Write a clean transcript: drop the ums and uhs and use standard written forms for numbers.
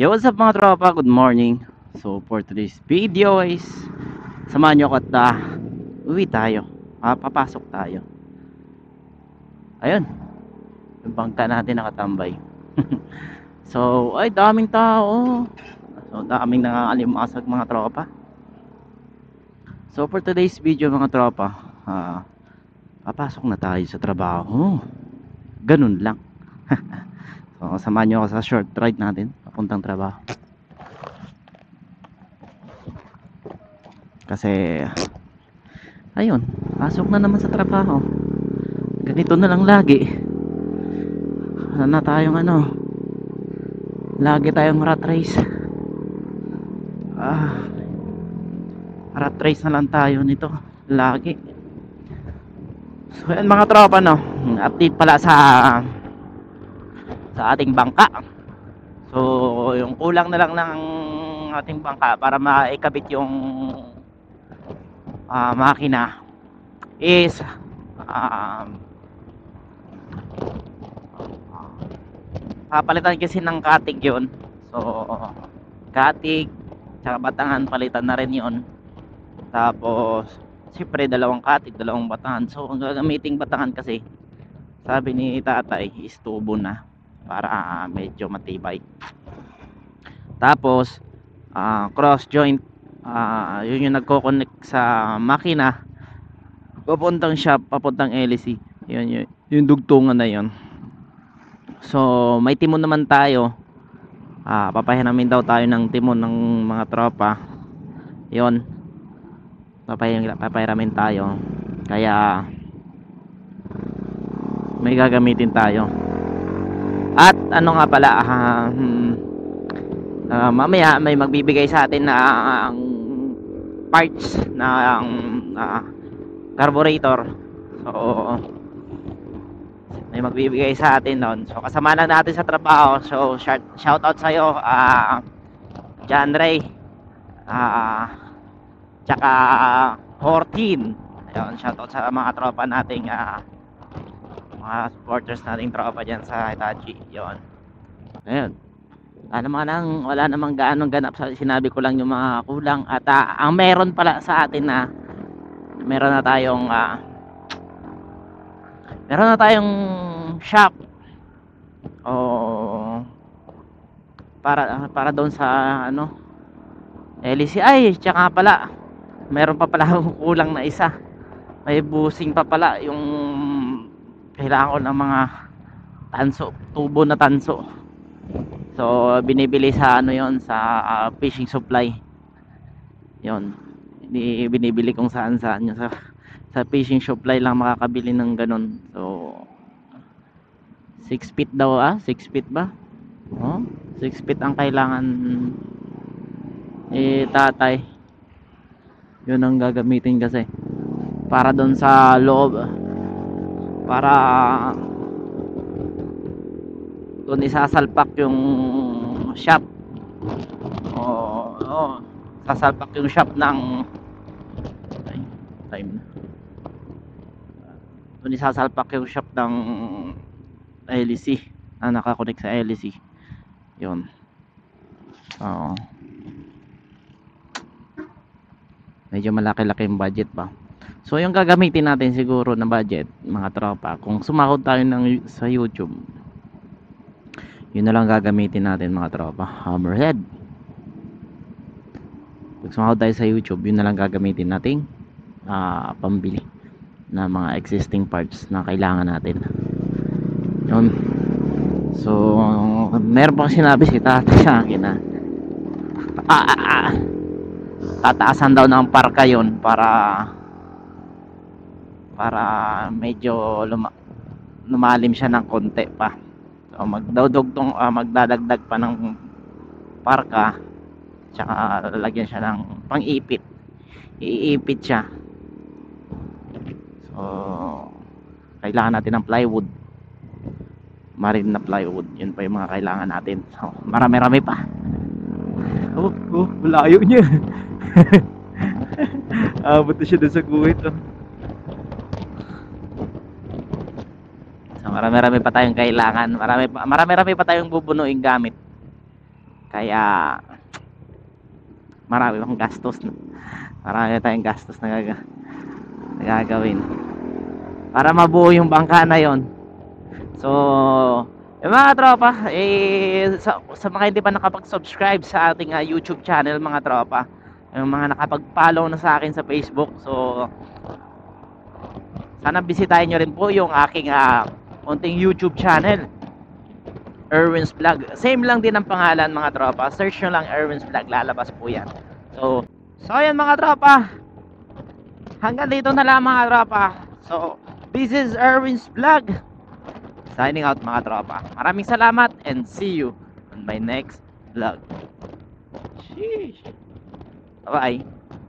Yo, what's up mga tropa? Good morning. So for today's video is samahan nyo ako at uwi tayo. Papasok tayo. Ayun, yung bangka natin nakatambay. So ay daming tao. So daming nangangalimasag mga tropa. So for today's video mga tropa, papasok na tayo sa trabaho. Ganun lang. So samahan nyo ako sa short ride natin papuntang trabaho. Kasi ayun, pasok na naman sa trabaho. Ganito na lang lagi. Lagi tayong rat race. Rat race na lang tayo nito lagi. So yan mga tropa, no, update pala sa ating bangka. So yung kulang na lang ng ating bangka para maikabit yung makina is papalitan kasi ng katig yun. So katig tsaka batangan, palitan na rin yun. Tapos siyempre dalawang katig, dalawang batangan. So ang gagamiting batangan kasi sabi ni tatay is tubo na para medyo matibay. Tapos cross joint, yun yung nagko-connect sa makina papuntang shop, papuntang LC. Yun yung dugtungan na yun. So may timon naman tayo. Papahiramin daw tayo ng timon ng mga tropa. Yun, papahiramin tayo. Kaya may gagamitin tayo. At ano nga pala, mamaya may magbibigay sa atin na ang parts ng carburetor. So may magbibigay sa atin noon. So kasama lang natin sa trabaho. So shout out sa iyo, John Ray, tsaka 14. Ayun, shout out sa mga tropa nating mga supporters nating tropa dyan sa Hitachi. Yun, ayun, wala namang gaanong ganap. Sinabi ko lang yung mga kulang. At ang meron pala sa atin na meron na tayong shop para doon sa LCI. Tsaka pala meron pa pala kulang na isa. May busing pa pala yung kailangan ko ng mga tanso, tubo na tanso. So binibili sa yon, sa fishing supply. Yon, binibili kung saan yun, sa fishing supply lang makakabili ng ganun. So 6 feet daw, 6 feet ba? 6 feet ang kailangan tatay. Yun ang gagamitin kasi para doon sa loob, para doon isasalpak yung shop. Sasalpak yung shop ng doon isasalpak yung shop ng LEC na nakakonect sa LEC. Yun. Medyo malaki-laki yung budget pa. So yung gagamitin natin siguro na budget mga tropa, kung sumahod tayo sa YouTube, yun na lang gagamitin natin mga tropa. Hammerhead. Pag sumahod tayo sa YouTube, yun na lang gagamitin nating pambili na mga existing parts na kailangan natin. Yun. So meron pang sinabi si tatay sa akin na tataasan daw ng parka yun para medyo lumalim siya ng konti pa. So magdadagdag pa ng parka, tsaka lalagyan siya ng pang-ipit. Iipit siya. So kailangan natin ng plywood, marine na plywood. Yun pa yung mga kailangan natin. So marami-rami pa. Malayo niya. Abot na siya dun sa guhit. So marami-rami pa tayong kailangan. Marami-rami pa tayong bubunuing gamit. Kaya marami pang gastos, no? Marami tayong gastos na gagawin para mabuo yung bangka na yon. So yung mga tropa, sa mga hindi pa nakapag-subscribe sa ating YouTube channel, mga tropa, yung mga nakapag-follow na sa akin sa Facebook, so sana bisitahin nyo rin po yung aking konting YouTube channel, Erwin's Vlog. Same lang din ang pangalan, mga tropa. Search nyo lang Erwin's Vlog, lalabas po yan. So ayan, mga tropa, hanggang dito na lang, mga tropa. So this is Erwin's Vlog, signing out, mga tropa. Maraming salamat and see you on my next vlog. Sheesh. Bye bye.